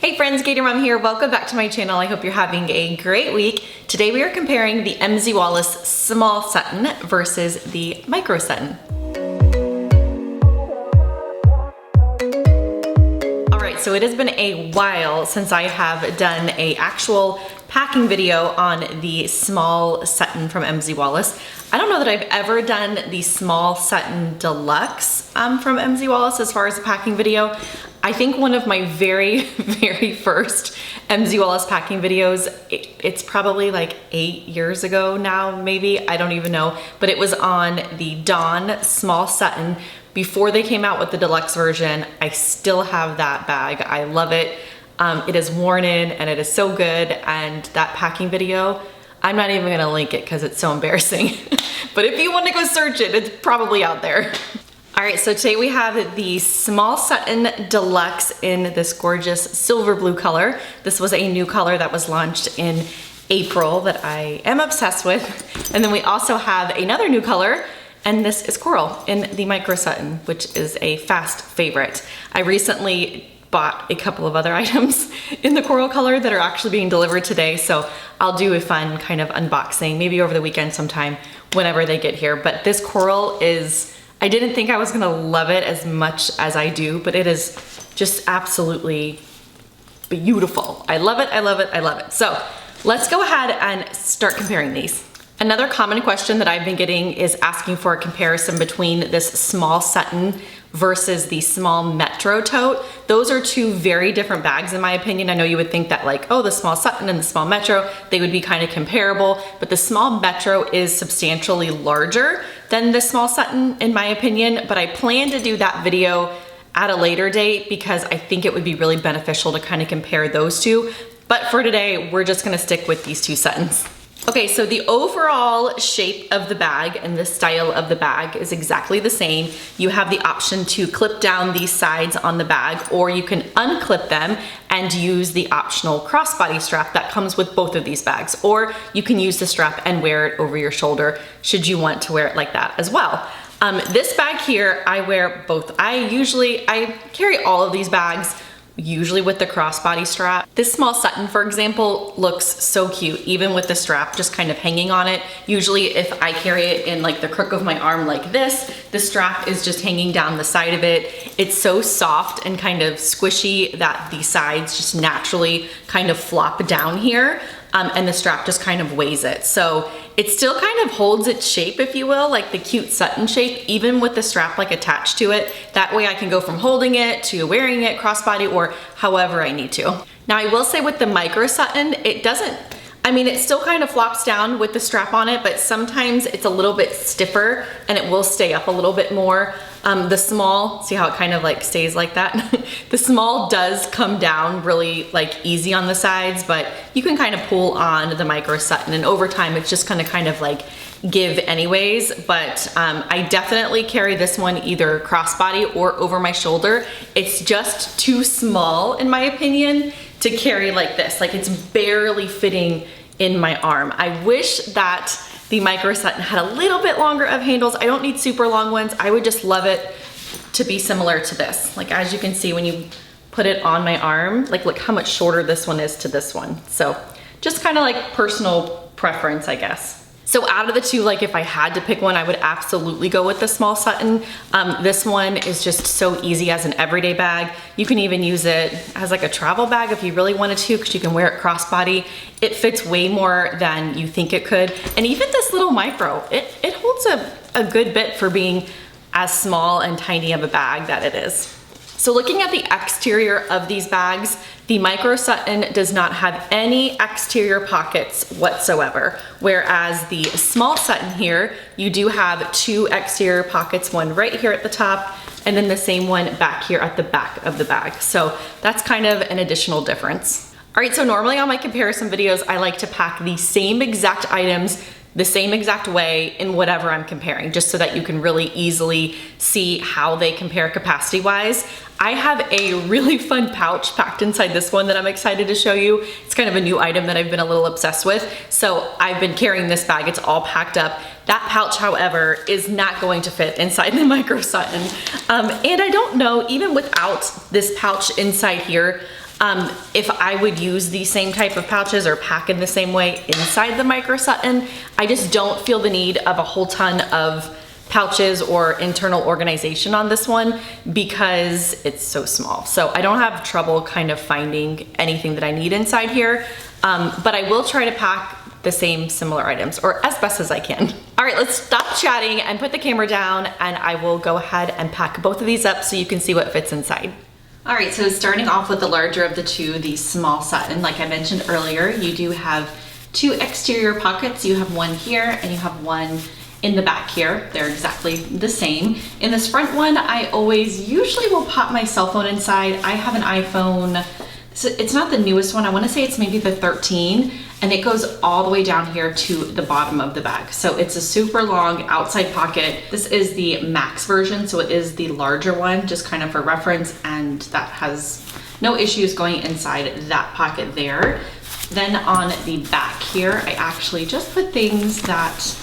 Hey friends, GatorMom here. Welcome back to my channel. I hope you're having a great week. Today we are comparing the MZ Wallace Small Sutton versus the Micro Sutton. All right, so it has been a while since I have done an actual packing video on the Small Sutton from MZ Wallace. I don't know that I've ever done the Small Sutton Deluxe from MZ Wallace as far as a packing video. I think one of my very first MZ Wallace packing videos, it's probably like 8 years ago now, maybe, I don't even know, but it was on the Dawn Small Sutton before they came out with the deluxe version. I still have that bag. I love it. It is worn in and it is so good, and that packing video, I'm not even gonna link it because it's so embarrassing. But if you want to go search it, it's probably out there. All right, so today we have the Small Sutton Deluxe in this gorgeous silver blue color. This was a new color that was launched in April that I am obsessed with. And then we also have another new color, and this is coral in the Micro Sutton, which is a fast favorite. I recently bought a couple of other items in the coral color that are actually being delivered today, so I'll do a fun kind of unboxing, maybe over the weekend sometime, whenever they get here. But this coral is, I didn't think I was gonna love it as much as I do, but it is just absolutely beautiful. I love it, I love it, I love it. So let's go ahead and start comparing these. Another common question that I've been getting is asking for a comparison between this Small Sutton versus the small Metro tote. Those are two very different bags in my opinion. I know you would think that like, oh, the Small Sutton and the small Metro, they would be kind of comparable, but the small Metro is substantially larger than the Small Sutton in my opinion, but I plan to do that video at a later date because I think it would be really beneficial to kind of compare those two. But for today, we're just gonna stick with these two Suttons. Okay, so the overall shape of the bag and the style of the bag is exactly the same. You have the option to clip down these sides on the bag, or you can unclip them and use the optional crossbody strap that comes with both of these bags, or you can use the strap and wear it over your shoulder should you want to wear it like that as well. This bag here, I wear both. I carry all of these bags, usually with the crossbody strap. This Small Sutton, for example, looks so cute, even with the strap just kind of hanging on it. Usually if I carry it in like the crook of my arm like this, the strap is just hanging down the side of it. It's so soft and kind of squishy that the sides just naturally kind of flop down here. And the strap just kind of weighs it. So it still kind of holds its shape, if you will, like the cute Sutton shape, even with the strap like attached to it. That way I can go from holding it to wearing it crossbody or however I need to. Now I will say with the Micro Sutton, it doesn't, I mean, it still kind of flops down with the strap on it, but sometimes it's a little bit stiffer and it will stay up a little bit more. The small, see how it kind of like stays like that? The small does come down really like easy on the sides, but you can kind of pull on the Micro Sutton, and over time it's just gonna kind of like give anyways. But I definitely carry this one either crossbody or over my shoulder. It's just too small in my opinion to carry like this. Like it's barely fitting in my arm. I wish that the Micro Sutton had a little bit longer of handles. I don't need super long ones. I would just love it to be similar to this. Like as you can see when you put it on my arm, like look how much shorter this one is to this one. So just kind of like personal preference, I guess. So out of the two, like if I had to pick one, I would absolutely go with the Small Sutton. This one is just so easy as an everyday bag. You can even use it as like a travel bag if you really wanted to, because you can wear it crossbody. It fits way more than you think it could. And even this little Micro, it holds a good bit for being as small and tiny of a bag that it is. So looking at the exterior of these bags, the Micro Sutton does not have any exterior pockets whatsoever, whereas the Small Sutton here, you do have two exterior pockets, one right here at the top, and then the same one back here at the back of the bag. So that's kind of an additional difference. All right, so normally on my comparison videos, I like to pack the same exact items the same exact way in whatever I'm comparing, just so that you can really easily see how they compare capacity wise. I have a really fun pouch packed inside this one that I'm excited to show you. It's kind of a new item that I've been a little obsessed with. So I've been carrying this bag, it's all packed up. That pouch, however, is not going to fit inside the Micro Sutton. And I don't know, even without this pouch inside here, If I would use the same type of pouches or pack in the same way inside the Micro Sutton, I just don't feel the need of a whole ton of pouches or internal organization on this one because it's so small. So I don't have trouble kind of finding anything that I need inside here, but I will try to pack the same similar items, or as best as I can. All right, let's stop chatting and put the camera down, and I will go ahead and pack both of these up so you can see what fits inside. All right, so starting off with the larger of the two, the small Sutton, like I mentioned earlier, you do have two exterior pockets. You have one here and you have one in the back here. They're exactly the same. In this front one, I usually will pop my cell phone inside. I have an iPhone, so it's not the newest one. I wanna say it's maybe the 13, and it goes all the way down here to the bottom of the bag. So it's a super long outside pocket. This is the max version, so it is the larger one, just kind of for reference, and that has no issues going inside that pocket there. Then on the back here, I actually just put things that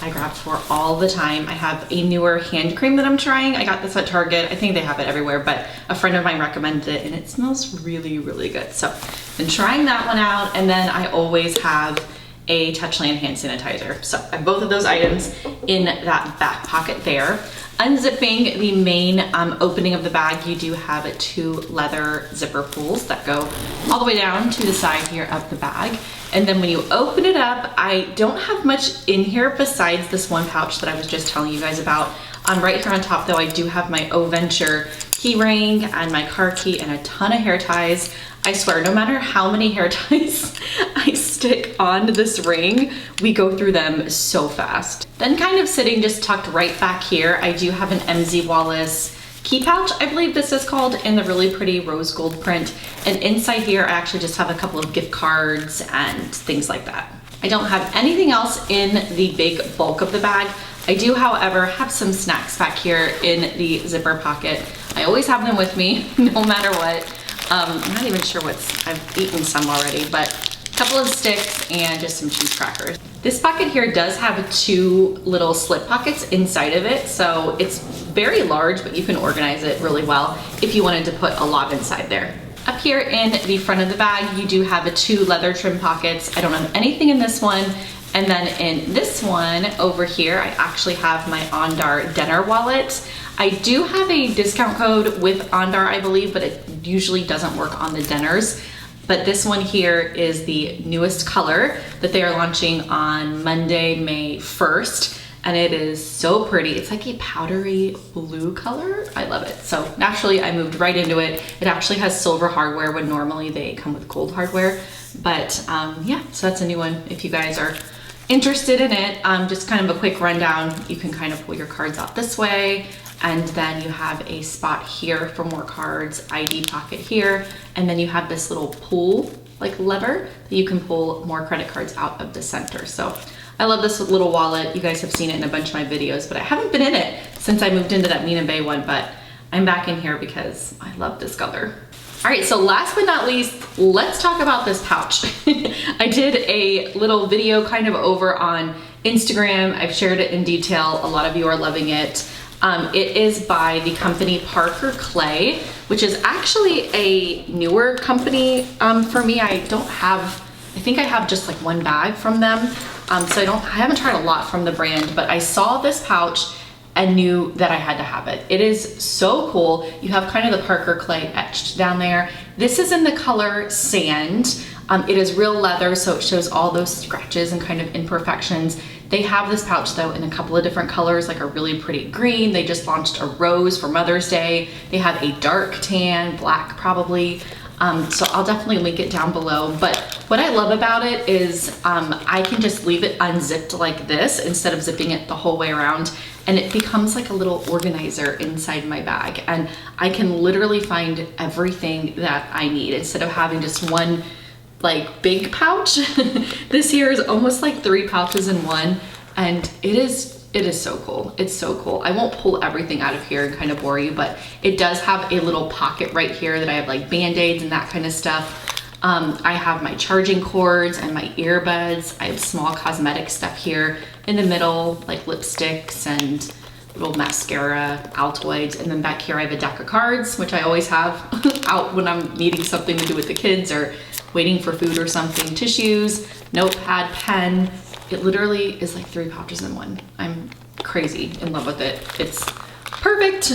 I grab for all the time. I have a newer hand cream that I'm trying. I got this at Target. I think they have it everywhere, but a friend of mine recommended it and it smells really, really good. So been trying that one out, and then I always have a Touchland hand sanitizer. So I have both of those items in that back pocket there. Unzipping the main opening of the bag, you do have two leather zipper pulls that go all the way down to the side here of the bag. And then when you open it up, I don't have much in here besides this one pouch that I was just telling you guys about. Right here on top though, I do have my O Venture key ring and my car key and a ton of hair ties. I swear, no matter how many hair ties I stick on this ring, we go through them so fast. Then kind of sitting just tucked right back here, I do have an MZ Wallace key pouch, I believe this is called, in the really pretty rose gold print. And inside here, I actually just have a couple of gift cards and things like that. I don't have anything else in the big bulk of the bag. I do, however, have some snacks back here in the zipper pocket. I always have them with me, no matter what. I'm not even sure I've eaten some already, but a couple of sticks and just some cheese crackers. This pocket here does have two little slip pockets inside of it, so it's very large, but you can organize it really well if you wanted to put a lot inside there. Up here in the front of the bag, you do have two leather trim pockets. I don't have anything in this one. And then in this one over here, I actually have my Ondar dinner wallet. I do have a discount code with Ondar, I believe, but it usually doesn't work on the dinners. But this one here is the newest color that they are launching on Monday, May 1st. And it is so pretty. It's like a powdery blue color. I love it. So naturally I moved right into it. It actually has silver hardware when normally they come with gold hardware. But yeah, so that's a new one if you guys are interested in it. Just kind of a quick rundown. You can kind of pull your cards out this way, and then you have a spot here for more cards, ID pocket here, and then you have this little pull like lever that you can pull more credit cards out of the center. So I love this little wallet. You guys have seen it in a bunch of my videos, but I haven't been in it since I moved into that Mina Bay one, but I'm back in here because I love this color. All right, so last but not least, let's talk about this pouch. I did a little video kind of over on Instagram. I've shared it in detail. A lot of you are loving it. It is by the company Parker Clay, which is actually a newer company for me. I think I have just like one bag from them. So I haven't tried a lot from the brand, but I saw this pouch and knew that I had to have it. It is so cool. You have kind of the Parker Clay etched down there. This is in the color sand. It is real leather, so it shows all those scratches and kind of imperfections. They have this pouch though in a couple of different colors, like a really pretty green. They just launched a rose for Mother's Day. They have a dark tan, black probably. So I'll definitely link it down below. But what I love about it is I can just leave it unzipped like this instead of zipping it the whole way around, and it becomes like a little organizer inside my bag. And I can literally find everything that I need instead of having just one like big pouch. This here is almost like 3 pouches in one, and it is so cool. It's so cool. I won't pull everything out of here and kind of bore you, but it does have a little pocket right here that I have like band-aids and that kind of stuff. I have my charging cords and my earbuds. I have small cosmetic stuff here in the middle, like lipsticks and little mascara, Altoids, and then back here I have a deck of cards, which I always have out when I'm needing something to do with the kids or waiting for food or something. Tissues, notepad, pen. It literally is like 3 pouches in one. I'm crazy in love with it. It's perfect.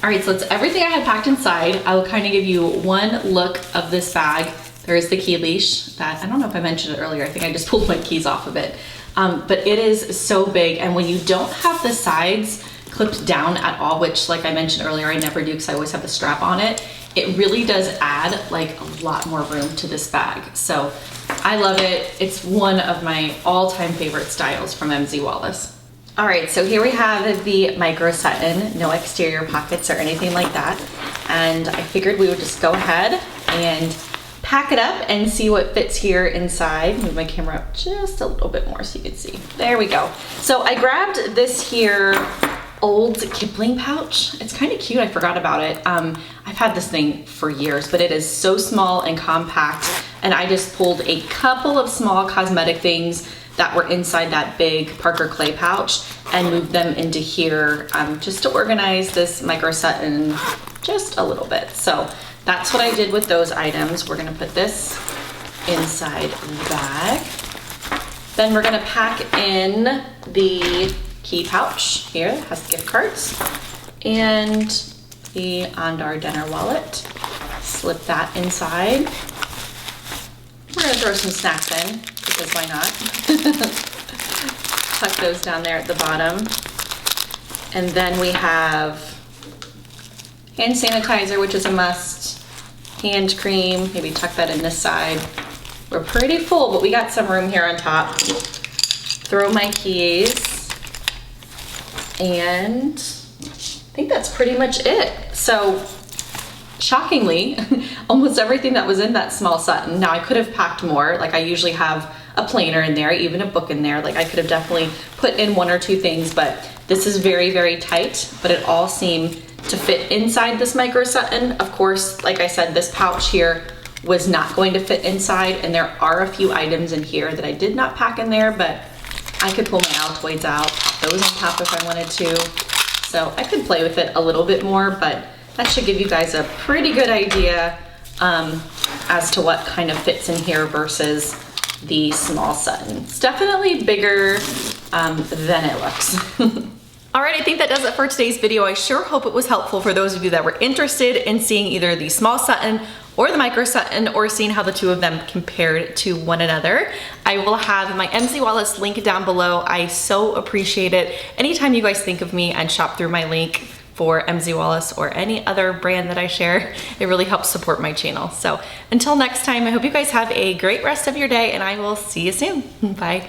All right, so that's everything I had packed inside. I will kind of give you one look of this bag. There is the key leash that, I don't know if I mentioned it earlier, I think I just pulled my keys off of it. But it is so big, and when you don't have the sides clipped down at all, which like I mentioned earlier, I never do because I always have the strap on it, it really does add like a lot more room to this bag. So I love it. It's one of my all-time favorite styles from MZ Wallace. All right, so here we have the micro Sutton, no exterior pockets or anything like that. And I figured we would just go ahead and pack it up and see what fits here inside. Move my camera up just a little bit more so you can see. There we go. So I grabbed this here old Kipling pouch. It's kind of cute, I forgot about it. I've had this thing for years, but it is so small and compact. And I just pulled a couple of small cosmetic things that were inside that big Parker Clay pouch and moved them into here just to organize this micro Sutton just a little bit. So that's what I did with those items. We're gonna put this inside the bag. Then we're gonna pack in the key pouch here that has the gift cards and the Andar dinner wallet. Slip that inside. We're gonna throw some snacks in, because why not? Tuck those down there at the bottom. And then we have hand sanitizer, which is a must. Hand cream, maybe tuck that in this side. We're pretty full, but we got some room here on top. Throw my keys. And I think that's pretty much it. So shockingly, almost everything that was in that small Sutton. Now I could have packed more, like I usually have a planner in there, even a book in there. Like I could have definitely put in 1 or 2 things, but this is very, very tight, but it all seemed to fit inside this micro Sutton. Of course, like I said, this pouch here was not going to fit inside, and there are a few items in here that I did not pack in there, but I could pull my Altoids out, pop those on top if I wanted to. So I could play with it a little bit more, but that should give you guys a pretty good idea as to what kind of fits in here versus the small Sutton. It's definitely bigger than it looks. All right, I think that does it for today's video. I sure hope it was helpful for those of you that were interested in seeing either the small Sutton or the micro Sutton, or seeing how the two of them compared to one another. I will have my MZ Wallace link down below. I so appreciate it. Anytime you guys think of me and shop through my link for MZ Wallace or any other brand that I share, it really helps support my channel. So until next time, I hope you guys have a great rest of your day, and I will see you soon. Bye.